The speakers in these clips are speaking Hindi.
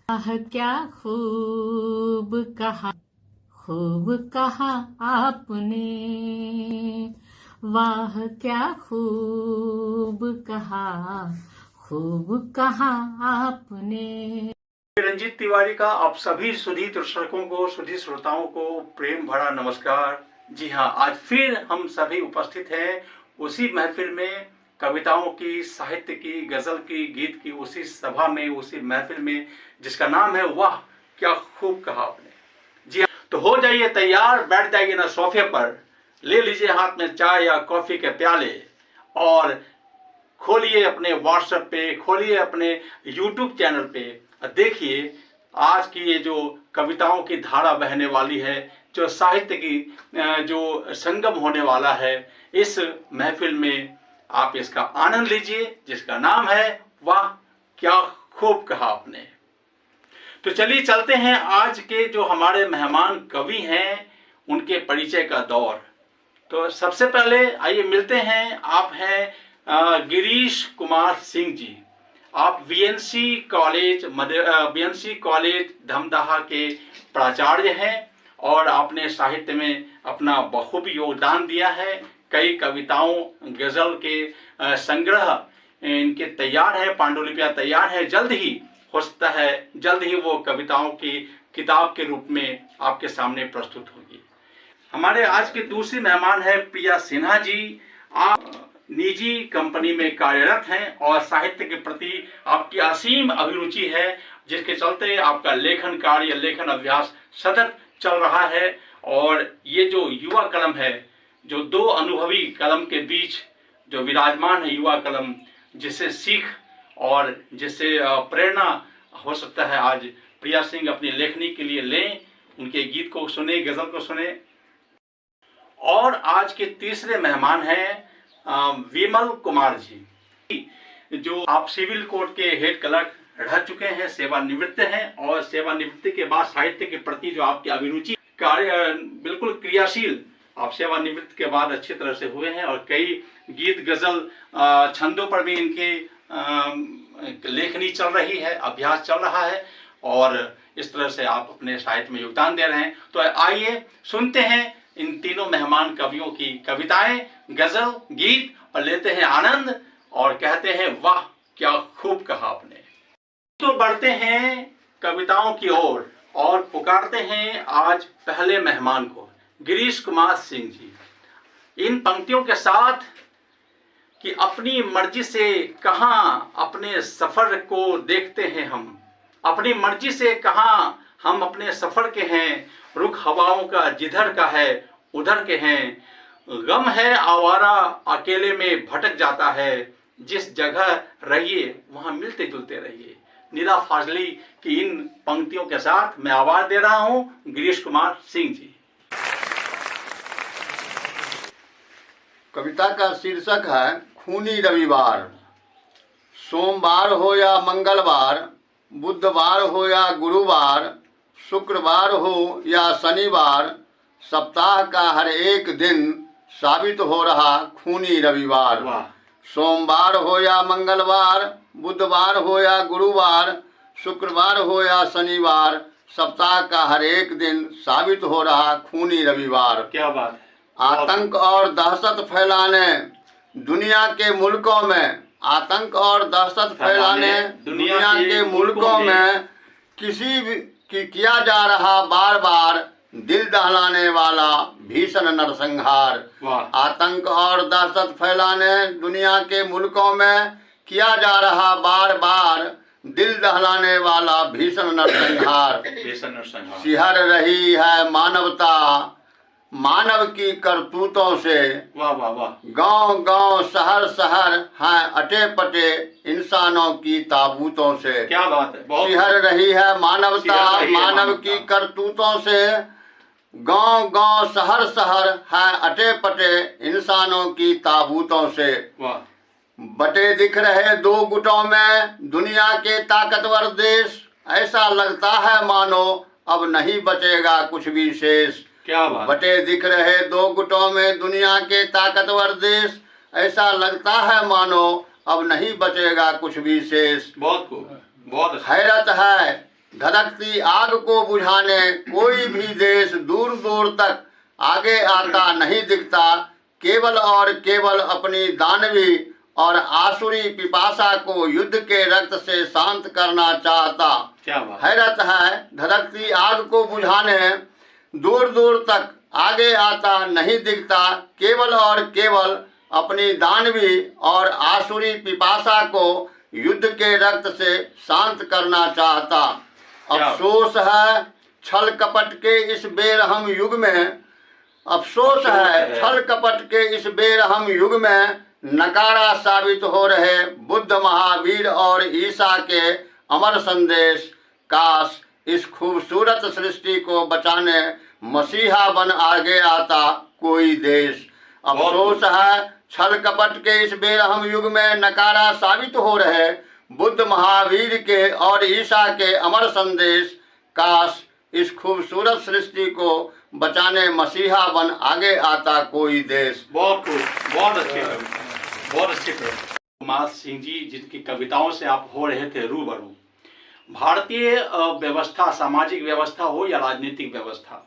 आह क्या खूब कहा आपने, वाह क्या खूब कहा आपने। रंजीत तिवारी का आप सभी सुधी दर्शकों को, सुधी श्रोताओं को प्रेम भरा नमस्कार। जी हाँ, आज फिर हम सभी उपस्थित हैं उसी महफिल में, कविताओं की, साहित्य की, गजल की, गीत की, उसी सभा में, उसी महफिल में जिसका नाम है वाह क्या खूब कहा आपने। जी हाँ, तो हो जाइए तैयार, बैठ जाइए ना सोफे पर, ले लीजिए हाथ में चाय या कॉफी के प्याले और खोलिए अपने व्हाट्सएप पे, खोलिए अपने यूट्यूब चैनल पे, देखिए आज की ये जो कविताओं की धारा बहने वाली है, जो साहित्य की जो संगम होने वाला है, इस महफिल में आप इसका आनंद लीजिए जिसका नाम है वाह क्या खूब कहा आपने। तो चलिए चलते हैं आज के जो हमारे मेहमान कवि हैं उनके परिचय का दौर। तो सबसे पहले आइए मिलते हैं, आप हैं गिरीश कुमार सिंह जी। आप बीएनसी कॉलेज धमदाहा के प्राचार्य हैं और आपने साहित्य में अपना बखूबी योगदान दिया है। कई कविताओं, गजल के संग्रह इनके तैयार है, पांडुलिपियां तैयार है, जल्द ही हो सकता है जल्द ही वो कविताओं की किताब के रूप में आपके सामने प्रस्तुत होगी। हमारे आज के दूसरी मेहमान है प्रिया सिन्हा जी। आप निजी कंपनी में कार्यरत हैं और साहित्य के प्रति आपकी असीम अभिरुचि है, जिसके चलते आपका लेखन कार्य, लेखन अभ्यास सतत चल रहा है। और ये जो युवा कलम है, जो दो अनुभवी कलम के बीच जो विराजमान है युवा कलम, जिससे सीख और जिससे प्रेरणा हो सकता है, आज प्रिया सिंह अपनी लेखनी के लिए लें, उनके गीत को सुने, गजल को सुने। और आज के तीसरे मेहमान हैं विमल कुमार जी, जो आप सिविल कोर्ट के हेड क्लर्क रह चुके हैं, सेवानिवृत्त हैं, और सेवानिवृत्ति के बाद साहित्य के प्रति जो आपकी अभिरुचि, कार्य बिल्कुल क्रियाशील आप सेवानिवृत्त के बाद अच्छी तरह से हुए हैं। और कई गीत, गजल, छंदों पर भी इनके लेखनी चल रही है, अभ्यास चल रहा है, और इस तरह से आप अपने साहित्य में योगदान दे रहे हैं। तो आइए सुनते हैं इन तीनों मेहमान कवियों की कविताएं, गजल, गीत, और लेते हैं आनंद और कहते हैं वाह क्या खूब कहा आपने। तो बढ़ते हैं कविताओं की ओर और पुकारते हैं आज पहले मेहमान को, गिरीश कुमार सिंह जी। इन पंक्तियों के साथ कि अपनी मर्जी से कहाँ अपने सफर को देखते हैं हम, अपनी मर्जी से कहाँ हम अपने सफर के हैं, रुख हवाओं का जिधर का है उधर के हैं, गम है आवारा अकेले में भटक जाता है, जिस जगह रहिए वहां मिलते जुलते रहिए। निदा फाजली की इन पंक्तियों के साथ मैं आवाज दे रहा हूं गिरीश कुमार सिंह जी। कविता का शीर्षक है खूनी रविवार। सोमवार हो या मंगलवार, बुधवार हो या गुरुवार, शुक्रवार हो या शनिवार, सप्ताह का हर एक दिन साबित हो रहा खूनी रविवार। सोमवार हो या मंगलवार, बुधवार हो या गुरुवार, शुक्रवार हो या शनिवार, सप्ताह का हर एक दिन साबित हो रहा खूनी रविवार। क्या बात है। आतंक और दहशत फैलाने दुनिया के मुल्कों में, आतंक और दहशत फैलाने दुनिया के मुल्कों में किसी भी किया जा रहा बार बार दिल दहलाने वाला भीषण नरसंहार। आतंक और दहशत फैलाने दुनिया के मुल्कों में किया जा रहा बार बार दिल दहलाने वाला भीषण नरसंहार। सिहर रही है मानवता मानव की करतूतों से, वाह वाह वाह। गांव गांव शहर शहर हैं अटे पटे इंसानों की ताबूतों से। क्या बात है। सिहर रही है मानवता मानव की करतूतों से, गांव गांव शहर शहर हैं अटे पटे इंसानों की ताबूतों से। बटे दिख रहे दो गुटों में दुनिया के ताकतवर देश, ऐसा लगता है मानो अब नहीं बचेगा कुछ भी शेष। क्या बात। बटे दिख रहे दो गुटों में दुनिया के ताकतवर देश, ऐसा लगता है मानो अब नहीं बचेगा कुछ भी शेष। बहुत खूब, बहुत अच्छा। हैरत है धधकती आग को बुझाने कोई भी देश दूर दूर तक आगे आता नहीं दिखता, केवल और केवल अपनी दानवी और आसुरी पिपासा को युद्ध के रक्त से शांत करना चाहता। क्या बात। हैरत है, धधकती आग को बुझाने दूर दूर तक आगे आता नहीं दिखता, केवल और केवल अपनी दानवी और आसुरी पिपासा को युद्ध के रक्त से शांत करना चाहता। अफसोस है छल कपट के इस बेरहम युग में, अफसोस है छल कपट के इस बेरहम युग में नकारा साबित हो रहे बुद्ध, महावीर और ईसा के अमर संदेश। काश इस खूबसूरत सृष्टि को बचाने मसीहा बन आगे आता कोई देश। अफसोस है छल कपट के इस बेरहम युग में नकारा साबित हो रहे बुद्ध, महावीर के और ईसा के अमर संदेश। काश इस खूबसूरत सृष्टि को बचाने मसीहा बन आगे आता कोई देश। बहुत खूब, बहुत अच्छे कविता, बहुत अच्छे कविता। कुमार सिंह जी जिनकी कविताओं से आप हो रहे थे रूबरू। भारतीय व्यवस्था, सामाजिक व्यवस्था हो या राजनीतिक व्यवस्था,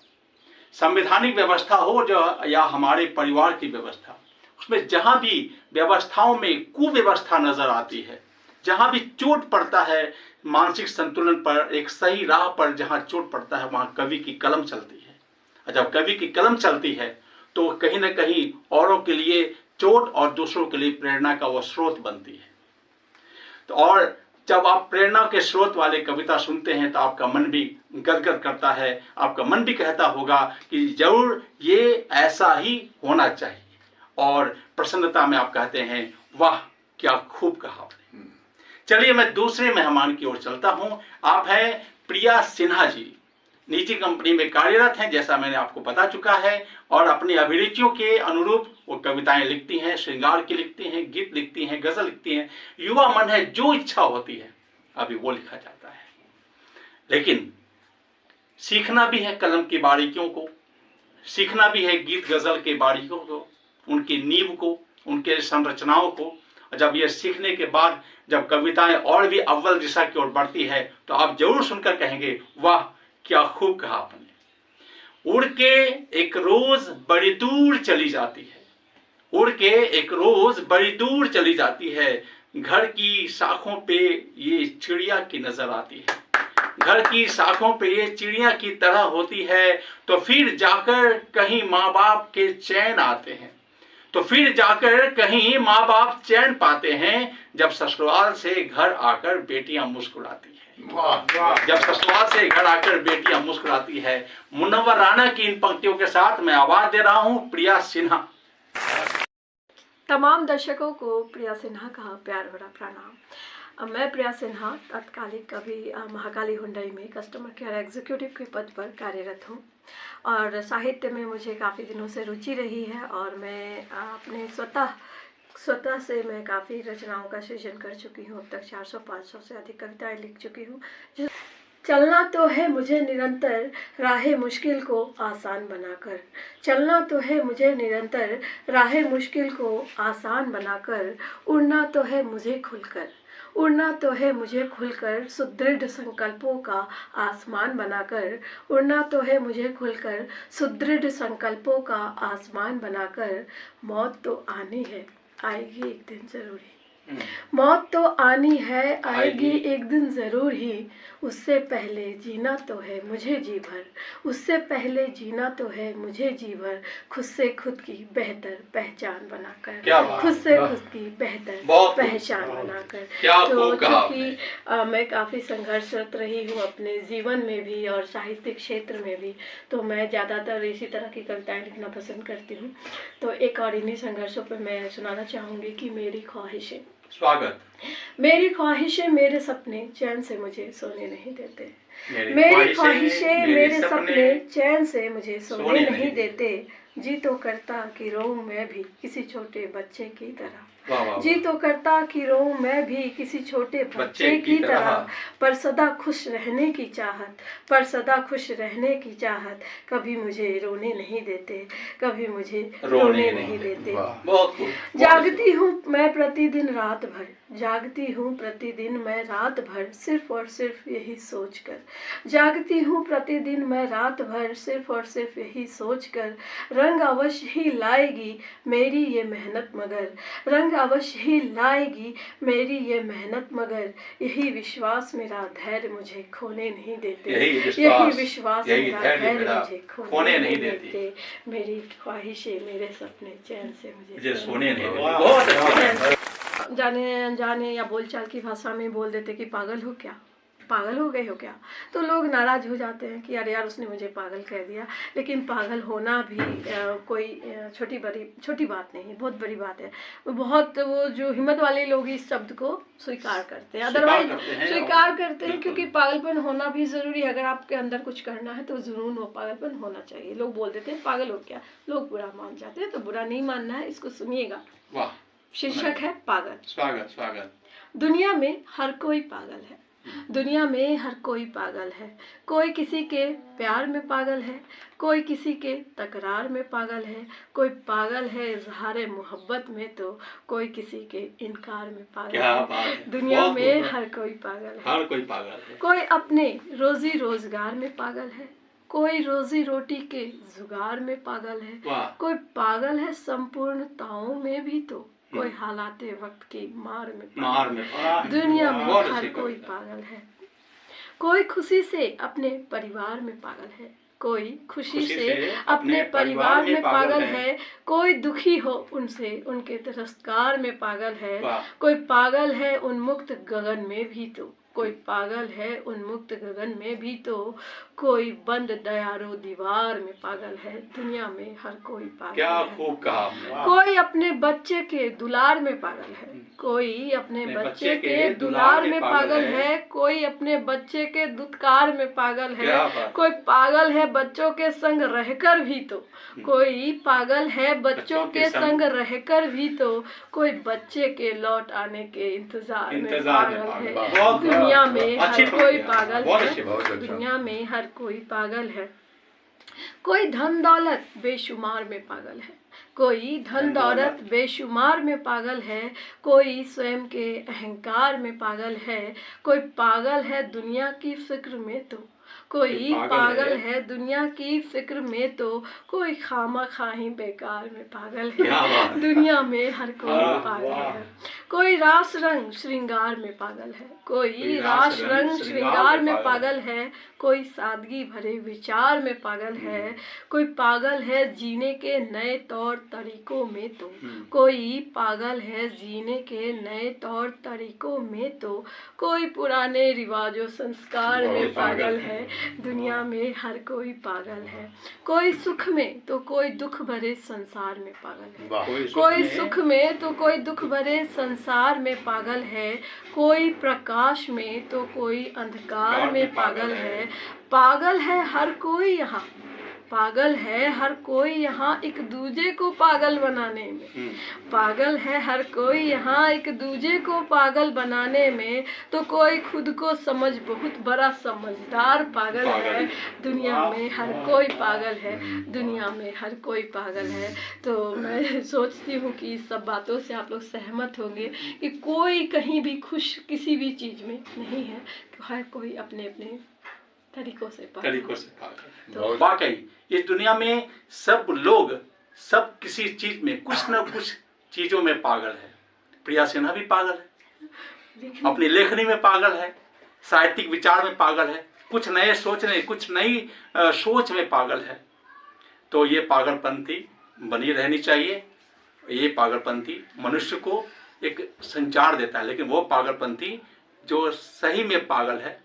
संवैधानिक व्यवस्था हो जो या हमारे परिवार की व्यवस्था, उसमें जहाँ भी व्यवस्थाओं में कुव्यवस्था नजर आती है, जहाँ भी चोट पड़ता है मानसिक संतुलन पर, एक सही राह पर जहाँ चोट पड़ता है, वहाँ कवि की कलम चलती है। और जब कवि की कलम चलती है तो कहीं ना कहीं औरों के लिए चोट और दूसरों के लिए प्रेरणा का वो स्रोत बनती है। तो और जब आप प्रेरणा के स्रोत वाले कविता सुनते हैं तो आपका मन भी गदगद करता है, आपका मन भी कहता होगा कि जरूर ये ऐसा ही होना चाहिए। और प्रसन्नता में आप कहते हैं वाह क्या खूब कहा आपने। चलिए मैं दूसरे मेहमान की ओर चलता हूं। आप हैं प्रिया सिन्हा जी, निजी कंपनी में कार्यरत हैं जैसा मैंने आपको बता चुका है, और अपनी अभिरुचियों के अनुरूप वो कविताएं लिखती हैं, श्रृंगार की लिखती हैं, गीत लिखती हैं, गजल लिखती हैं। युवा मन है, जो इच्छा होती है अभी वो लिखा जाता है। लेकिन सीखना भी है कलम की बारीकियों को, सीखना भी है गीत गजल के बारीकियों को, उनकी नींव को, उनके संरचनाओं को। जब ये सीखने के बाद जब कविताएं और भी अव्वल दिशा की ओर बढ़ती है तो आप जरूर सुनकर कहेंगे वाह क्या खूब कहा आपने। उड़ के एक रोज बड़ी दूर चली जाती है, उड़ के एक रोज बड़ी दूर चली जाती है, घर की शाखों पे ये चिड़िया की नजर आती है, घर की शाखों पे ये चिड़िया की तरह होती है। तो फिर जाकर कहीं माँ बाप के चैन आते हैं, तो फिर जाकर कहीं माँ बाप चैन पाते हैं, जब ससुराल से घर आकर बेटियां मुस्कुराती है। जब ससुराल से घर आकर बेटियां मुस्कुराती है। मुनव्वर राणा की इन पंक्तियों के साथ मैं आवाज दे रहा हूं प्रिया सिन्हा। तमाम दर्शकों को प्रिया सिन्हा का प्यार भरा प्रणाम। मैं प्रिया सिन्हा तत्कालिक अभी महाकाली हुंडई में कस्टमर केयर एग्जीक्यूटिव के पद पर कार्यरत हूँ, और साहित्य में मुझे काफ़ी दिनों से रुचि रही है, और मैं अपने स्वतः से मैं काफ़ी रचनाओं का सृजन कर चुकी हूँ। अब तक 400-500 से अधिक कविताएं लिख चुकी हूँ। चलना तो है मुझे निरंतर राहे मुश्किल को आसान बनाकर, चलना तो है मुझे निरंतर राहे मुश्किल को आसान बनाकर, उड़ना तो है मुझे खुलकर, उड़ना तो है मुझे खुलकर सुदृढ़ संकल्पों का आसमान बनाकर, उड़ना तो है मुझे खुलकर सुदृढ़ संकल्पों का आसमान बनाकर। मौत तो आनी है, आएगी एक दिन जरूर ही, मौत तो आनी है, आएगी एक दिन ज़रूर ही, उससे पहले जीना तो है मुझे जी भर, उससे पहले जीना तो है मुझे जी भर, खुद से खुद की बेहतर पहचान बनाकर, खुद से खुद की बेहतर पहचान बनाकर। तो चूँकि मैं काफ़ी संघर्षरत रही हूँ अपने जीवन में भी और साहित्यिक क्षेत्र में भी, तो मैं ज़्यादातर इसी तरह की कविताएं लिखना पसंद करती हूँ। तो एक और इन्हीं संघर्षों पर मैं सुनाना चाहूँगी कि मेरी ख्वाहिशें, स्वागत। मेरी ख्वाहिशें मेरे सपने चैन से मुझे सोने नहीं देते, मेरी ख्वाहिशें मेरे सपने चैन से मुझे सोने नहीं देते, जी तो करता कि रोऊं मैं भी किसी छोटे बच्चे की तरह। वाह, वाह, जी तो करता कि रोऊं मैं भी किसी छोटे बच्चे की तरह, पर सदा खुश रहने की चाहत, पर सदा खुश रहने की चाहत, कभी मुझे रोने नहीं देते, कभी मुझे रोने नहीं देते। बहुत खूब। जागती हूँ मैं प्रतिदिन रात भर, जागती हूँ प्रतिदिन मैं रात भर, सिर्फ और सिर्फ यही सोचकर, जागती हूँ प्रतिदिन मैं रात भर, सिर्फ और सिर्फ यही सोचकर, रंग अवश्य ही लाएगी मेरी ये मेहनत मगर, रंग अवश्य ही लाएगी मेरी ये मेहनत मगर, यही विश्वास मेरा धैर्य मुझे खोने नहीं देते, यही विश्वास मेरा धैर्य मुझे खोने नहीं देते, मेरी ख्वाहिशें मेरे सपने चैन से मुझे सोने नहीं देते। बहुत अच्छा। जाने अनजाने या बोलचाल की भाषा में बोल देते कि पागल हो क्या, पागल हो गए हो क्या, तो लोग नाराज हो जाते हैं कि अरे यार उसने मुझे पागल कह दिया। लेकिन पागल होना भी कोई छोटी बात नहीं, बहुत बड़ी बात है। बहुत वो जो हिम्मत वाले लोग इस शब्द को स्वीकार करते हैं, अदरवाइज स्वीकार करते हैं, क्योंकि पागलपन होना भी जरूरी है। अगर आपके अंदर कुछ करना है तो जुनून वो पागलपन होना चाहिए। लोग बोल देते हैं पागल हो क्या, लोग बुरा मान जाते हैं, तो बुरा नहीं मानना है, इसको सुनिएगा। शीर्षक है पागल। स्वागत स्वागत। दुनिया में हर कोई पागल है, दुनिया में हर कोई पागल है, कोई किसी के प्यार में पागल है, कोई किसी के तकरार में पागल है, कोई पागल है इजहार मोहब्बत में, तो कोई किसी के इनकार में पागल है। दुनिया में हर कोई पागल है, हर कोई पागल है। कोई अपने रोजी रोजगार में पागल है, कोई रोजी रोटी के जुगार में पागल है, कोई पागल है संपूर्णताओं में भी, तो कोई हालाते वक्त की मार में दुनिया में हर कोई पागल है। कोई खुशी से अपने परिवार में पागल है, कोई खुशी से अपने परिवार में पागल है, कोई दुखी हो उनसे उनके तिरस्कार में पागल है, कोई पागल है उन्मुक्त गगन में भी, तो कोई पागल है उन्मुक्त गगन में भी, तो कोई बंद दयारो दीवार में पागल है। दुनिया में हर कोई पागल क्या है। खूब कहा आपने। कोई अपने बच्चे के दुलार में पागल है, कोई अपने बच्चे के दुलार में पागल है, कोई अपने बच्चे के दुत्कार में पागल है, कोई पागल है बच्चों के संग रहकर भी, तो कोई पागल है बच्चों के संग रहकर भी, तो कोई बच्चे के लौट आने के इंतजार में पागल है। दुनिया में हर कोई पागल है, दुनिया में हर कोई पागल है। कोई धन दौलत बेशुमार में पागल है, कोई धन दौलत बेशुमार में पागल है, कोई स्वयं के अहंकार में पागल है, कोई पागल है दुनिया की फिक्र में, तो कोई पागल है दुनिया की फिक्र में, तो कोई खामा खाही बेकार में पागल है। दुनिया में हर कोई पागल है। कोई रास रंग श्रृंगार में पागल है, कोई रास रंग श्रृंगार में पागल है, कोई सादगी भरे विचार में पागल है, कोई पागल है जीने के नए तौर तरीकों में, तो कोई पागल है जीने के नए तौर तरीकों में, तो कोई पुराने रिवाजों संस्कार में पागल है। दुनिया में हर कोई पागल है। कोई सुख में तो कोई दुख भरे संसार में पागल है, कोई सुख में तो कोई दुख भरे संसार में पागल है, कोई प्रकाश में तो कोई अंधकार में पागल है। पागल है हर कोई यहाँ, पागल है हर कोई यहाँ एक दूजे को पागल बनाने में, पागल है हर कोई यहाँ एक दूजे को पागल बनाने में, तो कोई खुद को समझ बहुत बड़ा समझदार पागल है। दुनिया में हर कोई पागल है, दुनिया में हर कोई पागल है। तो मैं सोचती हूँ कि इस सब बातों से आप लोग सहमत होंगे कि कोई कहीं भी खुश किसी भी चीज़ में नहीं है, हर कोई अपने अपने तरीकों से पागल। तो वाकई इस दुनिया में सब लोग सब किसी चीज में कुछ न कुछ चीजों में पागल है। प्रिया सिन्हा भी पागल है, अपनी लेखनी में पागल है, साहित्यिक विचार में पागल है, कुछ नए सोचने कुछ नई सोच में पागल है। तो ये पागलपंथी बनी रहनी चाहिए। ये पागलपंथी मनुष्य को एक संचार देता है, लेकिन वो पागलपंथी जो सही में पागल है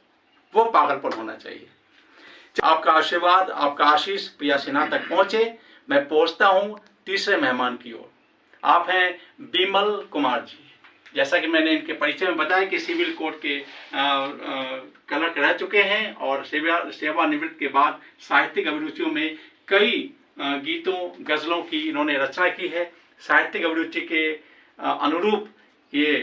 वो पागलपन होना चाहिए। आपका आशीर्वाद आपका आशीष प्रिया सिन्हा तक पहुंचे। मैं पहुंचता हूं तीसरे मेहमान की ओर। आप हैं बिमल कुमार जी। जैसा कि मैंने इनके परिचय में बताया कि सिविल कोर्ट के क्लर्क रह चुके हैं और सेवानिवृत्त के बाद साहित्यिक अभिरुचियों में कई गीतों गजलों की इन्होंने रचना की है। साहित्यिक अभिरुचि के अनुरूप ये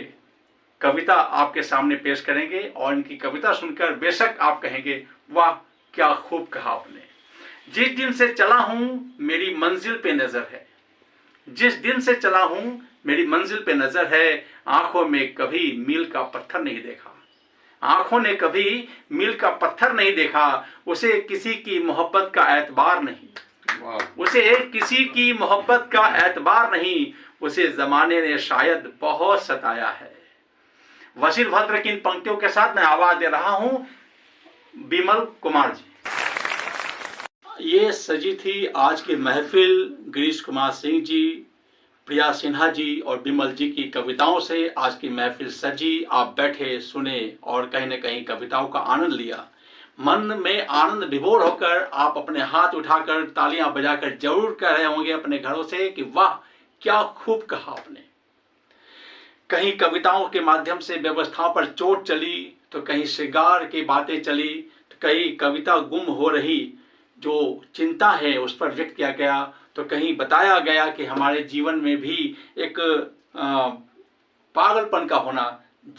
कविता आपके सामने पेश करेंगे और इनकी कविता सुनकर बेशक आप कहेंगे वाह क्या खूब कहा आपने। जिस दिन से चला हूं मेरी मंजिल पे नजर है, जिस दिन से चला हूं मेरी मंजिल पे नजर है, आंखों में कभी मील का पत्थर नहीं देखा, आंखों ने कभी मील का पत्थर नहीं देखा, उसे किसी की मोहब्बत का एतबार नहीं, उसे किसी की मोहब्बत का एतबार नहीं, उसे जमाने ने शायद बहुत सताया है। वसील भद्र की इन पंक्तियों के साथ मैं आवाज दे रहा हूं बिमल कुमार जी। ये सजी थी आज की महफिल गिरीश कुमार सिंह जी, प्रिया सिन्हा जी और बिमल जी की कविताओं से आज की महफिल सजी। आप बैठे सुने और कहीं न कहीं कविताओं का आनंद लिया। मन में आनंद विभोर होकर आप अपने हाथ उठाकर तालियां बजाकर जरूर कह रहे होंगे अपने घरों से कि वाह क्या खूब कहा आपने। कहीं कविताओं के माध्यम से व्यवस्थाओं पर चोट चली तो कहीं श्रृंगार की बातें चली, तो कहीं कविता गुम हो रही जो चिंता है उस पर व्यक्त किया गया, तो कहीं बताया गया कि हमारे जीवन में भी एक पागलपन का होना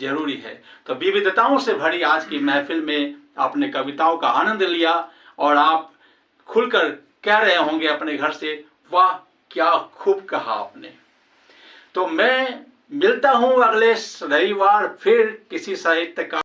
जरूरी है। तो विविधताओं से भरी आज की महफिल में आपने कविताओं का आनंद लिया और आप खुलकर कह रहे होंगे अपने घर से वाह क्या खूब कहा आपने। तो मैं मिलता हूं अगले रविवार फिर किसी साहित्यकार